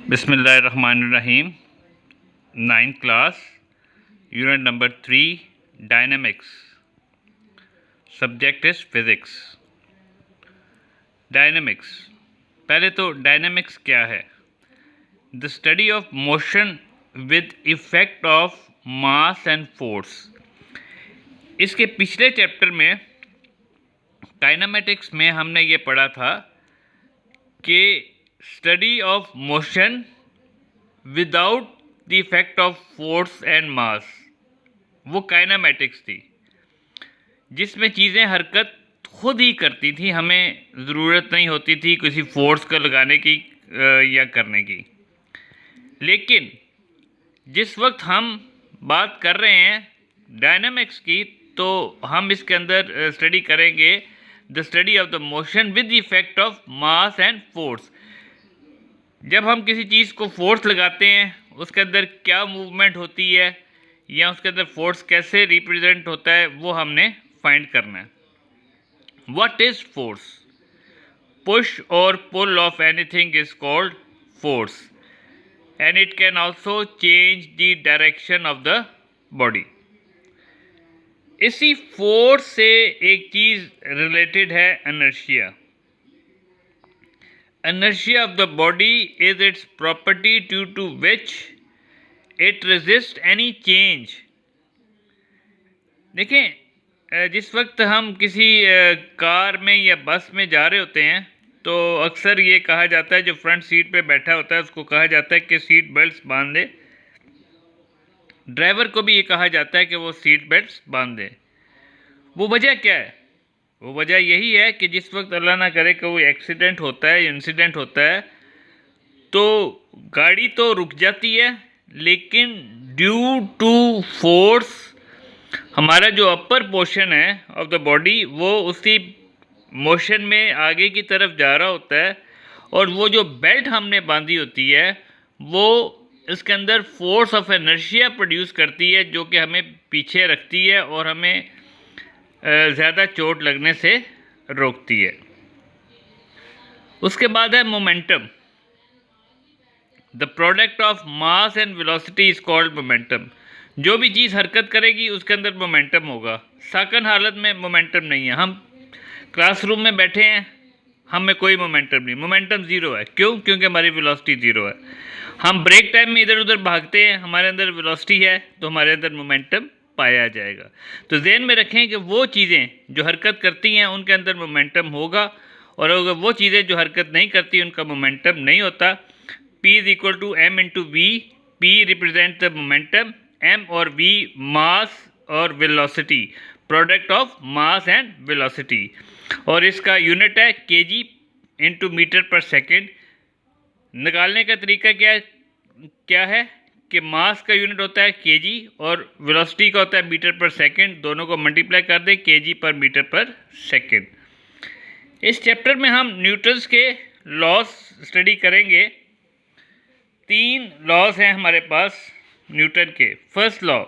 बिस्मिल्लाहिर्रहमानिर्रहीम। 9th class, unit number 3, dynamics. Subject is physics. Dynamics, पहले तो डायनेमिक्स क्या है? The study of motion with effect of mass and force. इसके पिछले चैप्टर में काइनेमेटिक्स में हमने ये पढ़ा था कि study of motion without the effect of force and mass, वो काइनेमेटिक्स थी, जिसमें चीज़ें हरकत खुद ही करती थी, हमें ज़रूरत नहीं होती थी किसी फोर्स को लगाने की या करने की। लेकिन जिस वक्त हम बात कर रहे हैं डायनामिक्स की, तो हम इसके अंदर स्टडी करेंगे the study of the motion with the effect of mass and force. जब हम किसी चीज़ को फोर्स लगाते हैं, उसके अंदर क्या मूवमेंट होती है या उसके अंदर फोर्स कैसे रिप्रेजेंट होता है, वो हमने फाइंड करना है। What is force? पुश और पुल of anything is called force, and it can also change the direction of the body. इसी फोर्स से एक चीज़ रिलेटेड है, inertia. Inertia of the body is its property due to which it resists any change. देखें, जिस वक्त हम किसी car में या बस में जा रहे होते हैं, तो अक्सर ये कहा जाता है, जो फ्रंट सीट पे बैठा होता है उसको कहा जाता है कि सीट बेल्ट्स बांध दे। ड्राइवर को भी ये कहा जाता है कि वो सीट बेल्ट्स बांध दे। वो वजह क्या है? वो वजह यही है कि जिस वक्त अल्लाह ना करे कोई एक्सीडेंट होता है, इंसिडेंट होता है, तो गाड़ी तो रुक जाती है, लेकिन ड्यू टू फोर्स हमारा जो अपर पोर्शन है ऑफ द बॉडी, वो उसी मोशन में आगे की तरफ जा रहा होता है, और वो जो बेल्ट हमने बांधी होती है, वो इसके अंदर फोर्स ऑफ इनर्शिया प्रोड्यूस करती है, जो कि हमें पीछे रखती है और हमें ज़्यादा चोट लगने से रोकती है। उसके बाद है momentum. The product of mass and velocity is called momentum. जो भी चीज़ हरकत करेगी उसके अंदर मोमेंटम होगा। साकन हालत में मोमेंटम नहीं है। हम क्लासरूम में बैठे हैं, हमें कोई मोमेंटम नहीं, मोमेंटम ज़ीरो है। क्यों? क्योंकि हमारी वेलोसिटी ज़ीरो है। हम ब्रेक टाइम में इधर उधर भागते हैं, हमारे अंदर वेलोसिटी है, तो हमारे अंदर मोमेंटम पाया जाएगा। तो ज़हन में रखें कि वो चीज़ें जो हरकत करती हैं उनके अंदर मोमेंटम होगा, और अगर वो चीज़ें जो हरकत नहीं करती उनका मोमेंटम नहीं होता। P is equal to M into v. P represent the momentum, M और V मास और velocity, product of mass and velocity, और इसका यूनिट है kg into meter per second. निकालने का तरीका क्या है कि मास का यूनिट होता है केजी और वेलोसिटी का होता है मीटर पर सेकंड। दोनों को मल्टीप्लाई कर दें, केजी पर मीटर पर सेकंड। इस चैप्टर में हम न्यूटन्स के लॉज स्टडी करेंगे। 3 लॉज हैं हमारे पास न्यूटन के। First law,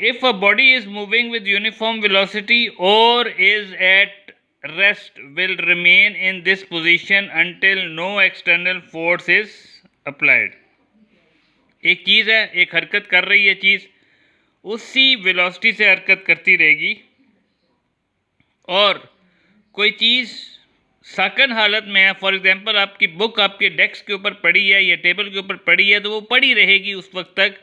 if a body is moving with uniform velocity और is at rest will remain in this position until no external force is applied. एक चीज़ है, एक हरकत कर रही है चीज़, उसी वेलोसिटी से हरकत करती रहेगी, और कोई चीज़ साकन हालत में है, फॉर एग्जांपल आपकी बुक आपके डेस्क के ऊपर पड़ी है या टेबल के ऊपर पड़ी है, तो वो पड़ी रहेगी उस वक्त तक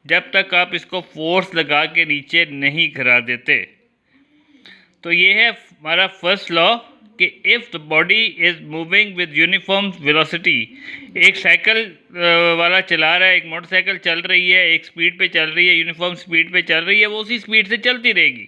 जब तक आप इसको फोर्स लगा के नीचे नहीं गिरा देते। तो ये है हमारा फर्स्ट लॉ कि if the body is moving with uniform velocity. एक साइकिल वाला चला रहा है, एक मोटरसाइकिल चल रही है, एक स्पीड पे चल रही है, यूनिफॉर्म स्पीड पे चल रही है, वो उसी स्पीड से चलती रहेगी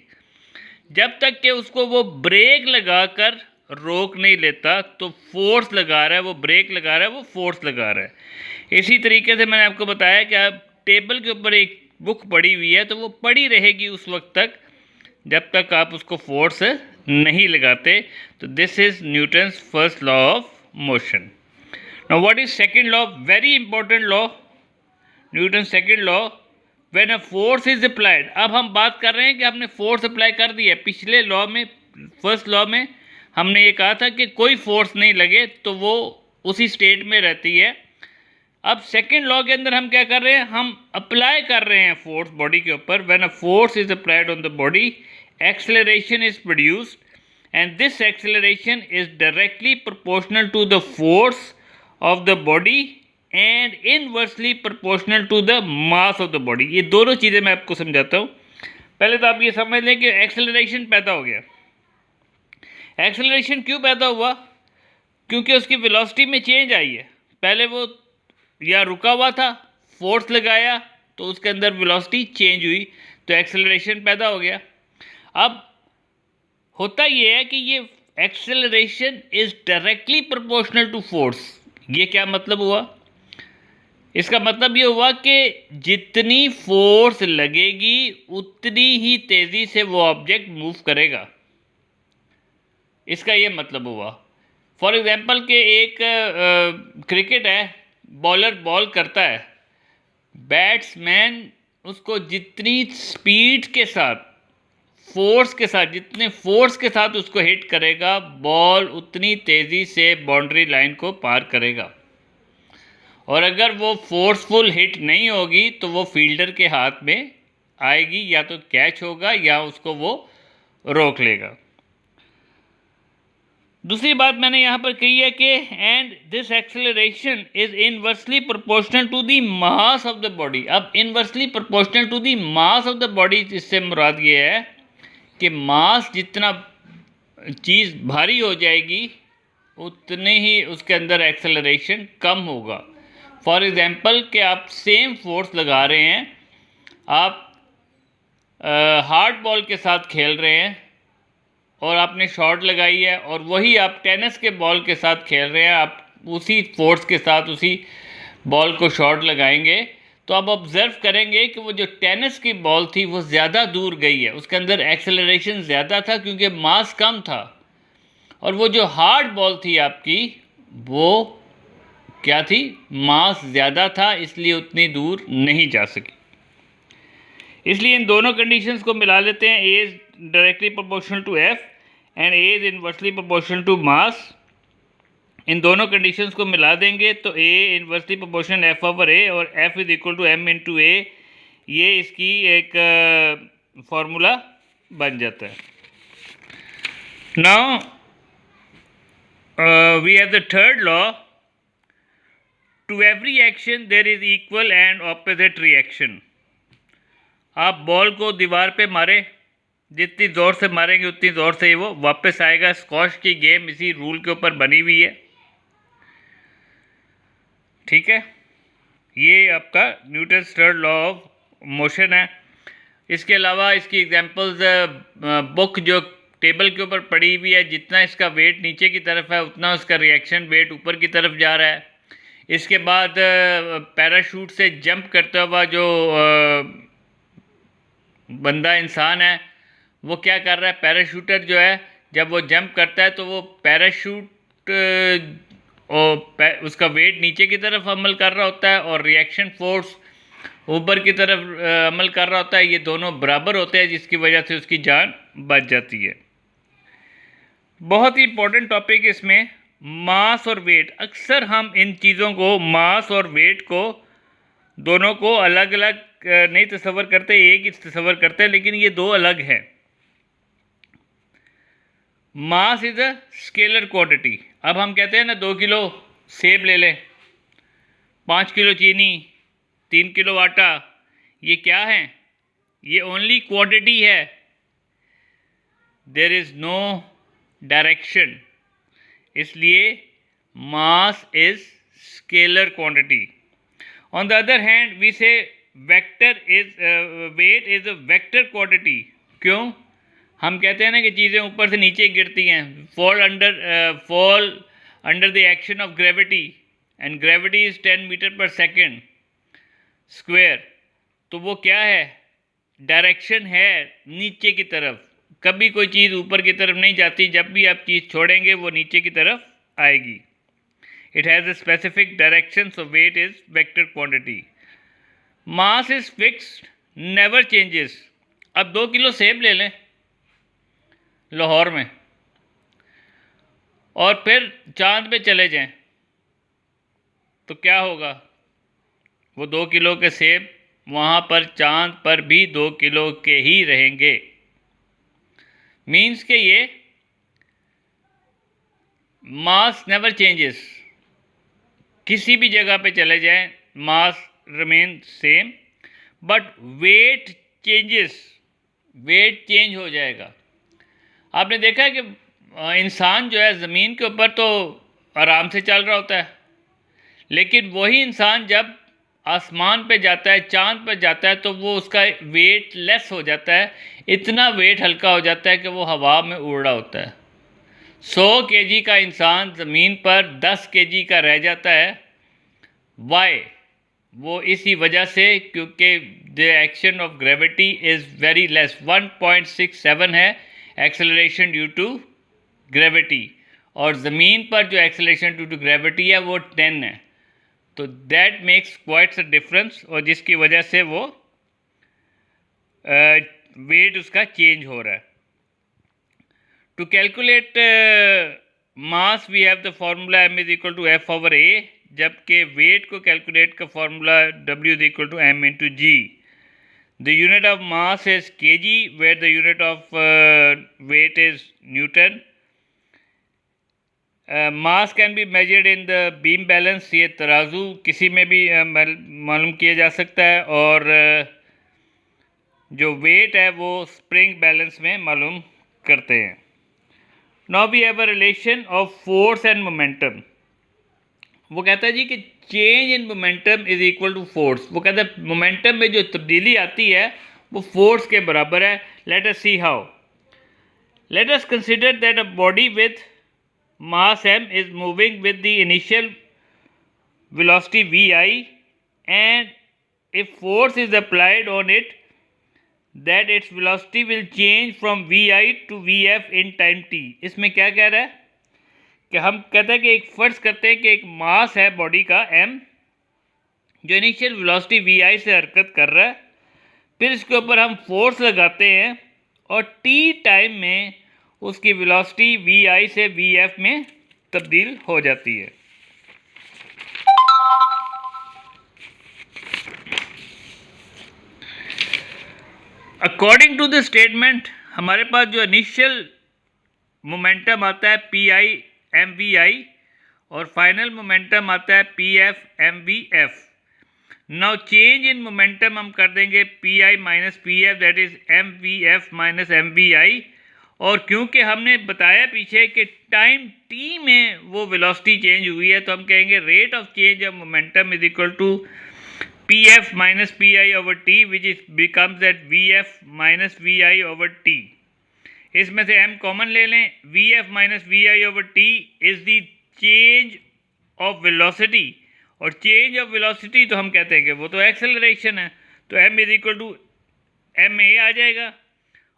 जब तक कि उसको वो ब्रेक लगाकर रोक नहीं लेता। तो फोर्स लगा रहा है, वो ब्रेक लगा रहा है, वो फोर्स लगा रहा है। इसी तरीके से मैंने आपको बताया कि आप टेबल के ऊपर एक बुक पड़ी हुई है, तो वो पड़ी रहेगी उस वक्त तक जब तक आप उसको फोर्स नहीं लगाते। तो this is Newton's first law of motion. Now what is second law? Very important law, Newton second law, when a force is applied. अब हम बात कर रहे हैं कि हमने फोर्स अप्लाई कर दी है। पिछले लॉ में, फर्स्ट लॉ में, हमने ये कहा था कि कोई फोर्स नहीं लगे तो वो उसी स्टेट में रहती है। अब सेकेंड लॉ के अंदर हम क्या कर रहे हैं, हम अप्लाई कर रहे हैं फोर्स बॉडी के ऊपर। When a force is applied on the body, acceleration is produced and this acceleration is directly proportional to the force of the body and inversely proportional to the mass of the body. ये दोनों चीज़ें मैं आपको समझाता हूँ। पहले तो आप ये समझ लें कि एक्सेलरेशन पैदा हो गया। एक्सेलरेशन क्यों पैदा हुआ? क्योंकि उसकी वेलोसिटी में चेंज आई है। पहले वो या रुका हुआ था, फोर्स लगाया तो उसके अंदर वेलोसिटी चेंज हुई, तो एक्सेलरेशन पैदा हो गया। अब होता ये है कि ये acceleration is directly proportional to force. ये क्या मतलब हुआ? इसका मतलब ये हुआ कि जितनी फोर्स लगेगी उतनी ही तेज़ी से वो ऑब्जेक्ट मूव करेगा। इसका ये मतलब हुआ। फॉर एग्जांपल के एक क्रिकेट है, बॉलर बॉल करता है, बैट्समैन उसको जितनी स्पीड के साथ, फोर्स के साथ, जितने फोर्स के साथ उसको हिट करेगा, बॉल उतनी तेज़ी से बाउंड्री लाइन को पार करेगा। और अगर वो फोर्सफुल हिट नहीं होगी तो वो फील्डर के हाथ में आएगी, या तो कैच होगा या उसको वो रोक लेगा। दूसरी बात मैंने यहाँ पर कही है कि and this acceleration is inversely proportional to the mass of the body. अब inversely proportional to the mass of the body, इससे मुराद ये है कि मास जितना चीज़ भारी हो जाएगी उतने ही उसके अंदर एक्सेलरेशन कम होगा। फॉर एग्जांपल कि आप सेम फोर्स लगा रहे हैं, आप हार्ड बॉल के साथ खेल रहे हैं और आपने शॉट लगाई है, और वही आप टेनिस के बॉल के साथ खेल रहे हैं, आप उसी फोर्स के साथ उसी बॉल को शॉट लगाएंगे तो आप ऑब्ज़र्व करेंगे कि वो जो टेनिस की बॉल थी वो ज़्यादा दूर गई है, उसके अंदर एक्सेलरेशन ज़्यादा था क्योंकि मास कम था। और वो जो हार्ड बॉल थी आपकी, वो क्या थी, मास ज़्यादा था, इसलिए उतनी दूर नहीं जा सकी। इसलिए इन दोनों कंडीशंस को मिला लेते हैं। A is directly proportional to F and A is inversely proportional to mass. इन दोनों कंडीशंस को मिला देंगे तो A inversely proportional F over A और F is equal to M into A, ये इसकी एक फार्मूला बन जाता है। Now we have the third law, to every action there is equal and opposite reaction. आप बॉल को दीवार पे मारें, जितनी ज़ोर से मारेंगे उतनी ज़ोर से वो वापस आएगा। स्क्वॉश की गेम इसी रूल के ऊपर बनी हुई है, ठीक है। ये आपका Newton's third law of motion है। इसके अलावा इसकी एग्जांपल्स बुक जो टेबल के ऊपर पड़ी हुई है, जितना इसका वेट नीचे की तरफ है उतना उसका रिएक्शन वेट ऊपर की तरफ जा रहा है। इसके बाद पैराशूट से जंप करता हुआ जो बंदा इंसान है वो क्या कर रहा है, पैराशूटर जो है जब वो जंप करता है तो वो पैराशूट और उसका वेट नीचे की तरफ अमल कर रहा होता है और रिएक्शन फोर्स ऊपर की तरफ अमल कर रहा होता है। ये दोनों बराबर होते हैं जिसकी वजह से उसकी जान बच जाती है। बहुत ही इंपॉर्टेंट टॉपिक इसमें मास और वेट। अक्सर हम इन चीज़ों को, मास और वेट को, दोनों को अलग अलग नहीं तस्वर करते, एक ही तस्वर करते हैं, लेकिन ये दो अलग हैं। Mass is a scalar quantity. अब हम कहते हैं ना 2 किलो सेब ले लें, 5 किलो चीनी, 3 किलो आटा, ये क्या है, ये ओनली क्वांटिटी है, देयर इज़ नो डायरेक्शन, इसलिए mass is scalar quantity. On the other hand we say vector is weight is a vector quantity. क्यों? हम कहते हैं ना कि चीज़ें ऊपर से नीचे गिरती हैं, fall under the action of gravity, and gravity is 10 meter per second square. तो वो क्या है, डायरेक्शन है नीचे की तरफ। कभी कोई चीज़ ऊपर की तरफ नहीं जाती, जब भी आप चीज़ छोड़ेंगे वो नीचे की तरफ आएगी। It has a specific direction, so weight is vector quantity. Mass is fixed, never changes. अब 2 किलो सेब ले लें लाहौर में और फिर चांद पे चले जाएं, तो क्या होगा, वो 2 किलो के सेब वहाँ पर चांद पर भी 2 किलो के ही रहेंगे। मीन्स के ये मास नेवर चेंजेस, किसी भी जगह पे चले जाएं mass remain same, but weight changes, weight change हो जाएगा। आपने देखा है कि इंसान जो है ज़मीन के ऊपर तो आराम से चल रहा होता है, लेकिन वही इंसान जब आसमान पे जाता है, चांद पे जाता है, तो वो उसका वेट लेस हो जाता है, इतना वेट हल्का हो जाता है कि वो हवा में उड़ रहा होता है। 100 केजी का इंसान ज़मीन पर 10 केजी का रह जाता है। वाई? वो इसी वजह से क्योंकि the action of gravity is very less, 1.67 है एक्सेलरेशन ड्यू टू ग्रेविटी, और ज़मीन पर जो एक्सेलरेशन ड्यू टू ग्रेविटी है वो 10 है। तो that makes quite a difference, और जिसकी वजह से वो वेट उसका चेंज हो रहा है। To calculate mass we have the formula m is equal to F over A, जबकि वेट को कैलकुलेट का formula w is equal to m into G. The unit of mass is kg, where the unit of weight is newton. Mass can be measured in the beam balance, ये तराजू किसी में भी मालूम किया जा सकता है, और जो वेट है वो स्प्रिंग बैलेंस में मालूम करते हैं। Now we have a relation of force and momentum. वो कहता है जी कि change in momentum is equal to force. वो कहता है मोमेंटम में जो तब्दीली आती है वो फोर्स के बराबर है। Let us see how. Let us consider that a body with mass m is moving with the initial velocity vi, and if force is applied on it, that its velocity will change from vi to vf in time t। इसमें क्या कह रहा है कि हम कहते हैं कि एक फ़र्ज़ करते हैं कि एक मास है बॉडी का m, जो इनिशियल वेलोसिटी vi से हरकत कर रहा है, फिर इसके ऊपर हम फोर्स लगाते हैं और t टाइम में उसकी वेलोसिटी vi से vf में तब्दील हो जाती है। अकॉर्डिंग टू द स्टेटमेंट, हमारे पास जो इनिशियल मोमेंटम आता है pi mvi और फाइनल मोमेंटम आता है pf mvf। Now change in momentum हम कर देंगे pi minus pf, that is mvf minus mvi, और क्योंकि हमने बताया पीछे कि टाइम t में वो वेलोसिटी चेंज हुई है, तो हम कहेंगे rate of change of momentum is equal to pf minus pi over t, which is becomes at vf minus vi over t। इसमें से m कॉमन ले लें, vf minus vi over t is the change of velocity, और change of velocity तो हम कहते हैं कि वो तो एक्सेलरेशन है, तो m is equal to ma आ जाएगा,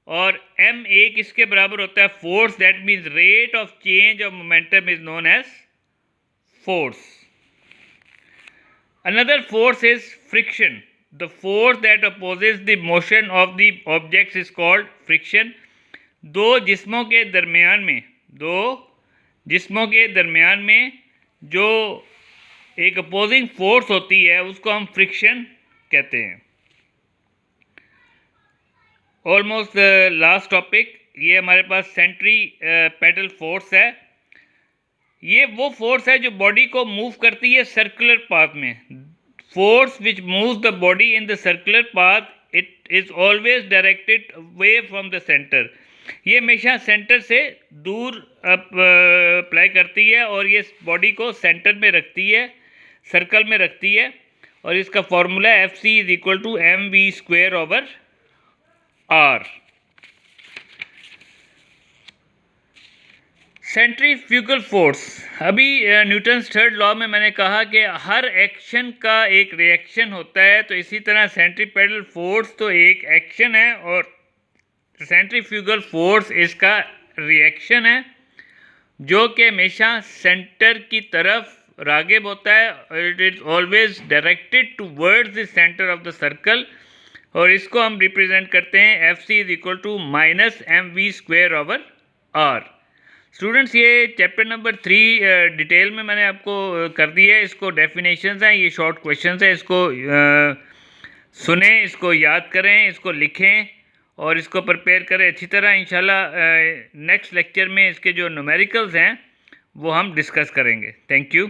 और एम ए किसके बराबर होता है, force. That means rate of change of momentum is known as force. Another force is friction. The force that opposes the motion of the objects is called friction. दो जिस्मों के दरमियान में जो एक अपोजिंग फोर्स होती है उसको हम फ्रिक्शन कहते हैं। ऑलमोस्ट लास्ट टॉपिक, ये हमारे पास सेंट्री पेडल फोर्स है। ये वो फोर्स है जो बॉडी को मूव करती है सर्कुलर पाथ में। Force which moves the body in the circular path, it is always directed away from the centre. ये हमेशा सेंटर से दूर अप्लाई करती है और ये बॉडी को सेंटर में रखती है, सर्कल में रखती है, और इसका formula F C is equal to M V square over R. Centrifugal force, अभी न्यूटन्स थर्ड लॉ में मैंने कहा कि हर एक्शन का एक रिएक्शन होता है, तो इसी तरह सेंट्रीपेडल फोर्स तो एक एक्शन है और सेंट्रीफ्यूगल फोर्स इसका रिएक्शन है, जो कि हमेशा सेंटर की तरफ रागिब होता है। It is always directed towards the centre of the circle, और इसको हम रिप्रेजेंट करते हैं F C is equal to minus M V square over R. Students ये चैप्टर नंबर 3 डिटेल में मैंने आपको कर दिया है। इसको डेफिनेशंस हैं, ये शॉर्ट क्वेश्चंस हैं, इसको सुने, इसको याद करें, इसको लिखें और इसको प्रिपेयर करें अच्छी तरह। इंशाल्लाह नेक्स्ट लेक्चर में इसके जो न्यूमेरिकल्स हैं वो हम डिस्कस करेंगे। Thank you.